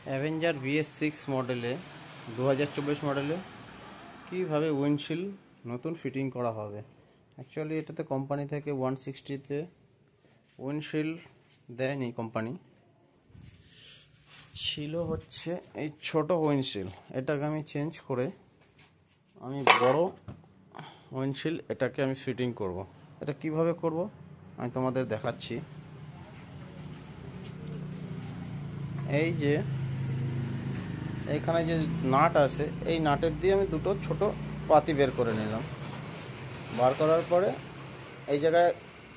Avenger VS6 মডেলে 2024 মডেলে কীভাবে উইন্ডশিল্ড নতুন ফিটিং করা হবে। অ্যাকচুয়ালি এটাতে কোম্পানি থেকে 160তে উইন্ডশিল্ড দেয়নি, কোম্পানি ছিল হচ্ছে এই ছোট উইন্ডশিল্ড। এটাকে আমি চেঞ্জ করে আমি বড় উইন্ডশিল্ড এটাকে আমি ফিটিং করব। এটা কিভাবে করব আমি তোমাদের দেখাচ্ছি। এই যে এইখানে যে নাট আছে, এই নাটের দিয়ে আমি দুটো ছোট পাতি বের করে নিলাম। বার করার পরে এই জায়গায়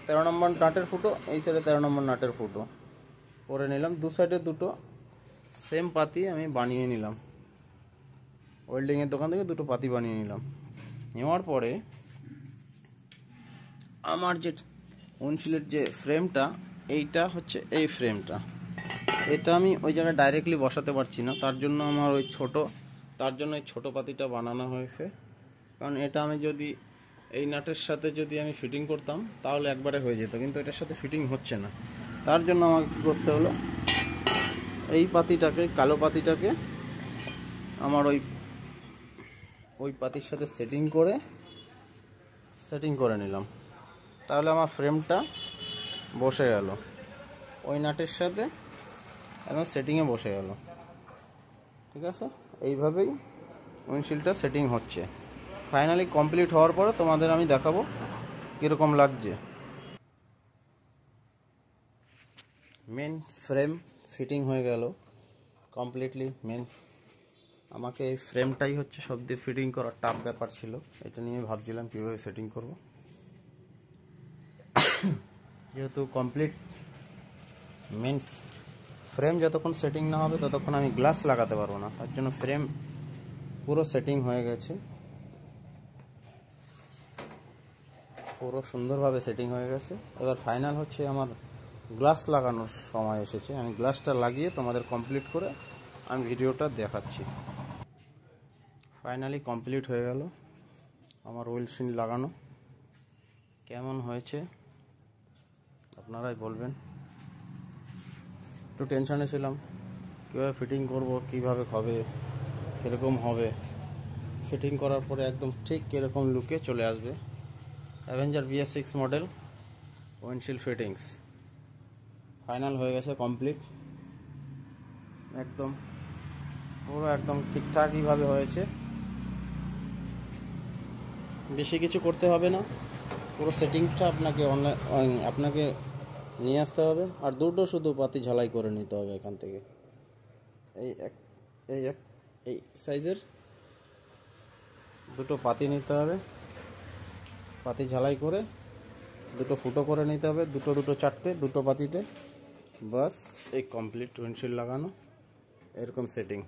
13 নম্বর নাটের ফুটো, এই সাইডে 13 নম্বর নাটের ফুটো করে নিলাম। দু সাইডে দুটো সেম পাতি আমি বানিয়ে নিলাম। ওয়েল্ডিংয়ের দোকান থেকে দুটো পাতি বানিয়ে নিলাম। নেওয়ার পরে আমার যে উইন্ডশিল্ডের যে ফ্রেমটা, এইটা হচ্ছে এই ফ্রেমটা, এটা আমি ওই জায়গায় ডাইরেক্টলি বসাতে পারছি না, তার জন্য আমার ওই ছোট পাতিটা বানানো হয়েছে। কারণ এটা আমি যদি এই নাটের সাথে যদি আমি ফিটিং করতাম তাহলে একবারে হয়ে যেত, কিন্তু এটার সাথে ফিটিং হচ্ছে না। তার জন্য আমাকে কী করতে হলো, এই পাতিটাকে, কালো পাতিটাকে আমার ওই পাতির সাথে সেটিং করে নিলাম। তাহলে আমার ফ্রেমটা বসে গেল, ওই নাটের সাথে একদম সেটিংয়ে বসে গেল। ঠিক আছে, এইভাবেই উইন্ডশিল্ডটা সেটিং হচ্ছে। ফাইনালি কমপ্লিট হওয়ার পরে তোমাদের আমি দেখাবো কীরকম লাগছে। মেন ফ্রেম ফিটিং হয়ে গেল কমপ্লিটলি। আমাকে এই ফ্রেমটাই হচ্ছে সব দিয়ে ফিটিং করার টাফ ব্যাপার ছিল। এটা নিয়ে ভাবছিলাম কীভাবে সেটিং করব। যেহেতু কমপ্লিট মেন ফ্রেম যতক্ষণ সেটিং না হবে ততক্ষণ আমি গ্লাস লাগাতে পারবো না, তার জন্য ফ্রেম পুরো সেটিং হয়ে গেছে, পুরো সুন্দরভাবে সেটিং হয়ে গেছে। এবার ফাইনাল হচ্ছে আমার গ্লাস লাগানোর সময় এসেছে। আমি গ্লাসটা লাগিয়ে তোমাদের কমপ্লিট করে আমি ভিডিওটা দেখাচ্ছি। ফাইনালি কমপ্লিট হয়ে গেল আমার উইন্ডশিল্ড লাগানো। কেমন হয়েছে আপনারাই বলবেন। একটু টেনশনে ছিলাম কীভাবে ফিটিং করব, কীভাবে হবে, কীরকম হবে। ফিটিং করার পরে একদম ঠিক কীরকম লুকে চলে আসবে। Avenger VS6 model windshield fittings final হয়ে গেছে, কমপ্লিট। একদম পুরো একদম ঠিকঠাকইভাবে হয়েছে। বেশি কিছু করতে হবে না, পুরো সেটিংসটা আপনাকে নিয়ে আসতে হবে। আর দুটো শুধু পাতি ঝালাই করে নিতে হবে এখান থেকে। এই সাইজের দুটো পাতি নিতে হবে, পাতি ঝালাই করে দুটো ফুটো করে নিতে হবে, দুটো চারটে, দুটো পাতিতে। বাস এই কমপ্লিট উইন্ডশিল্ড লাগানো, এরকম সেটিং।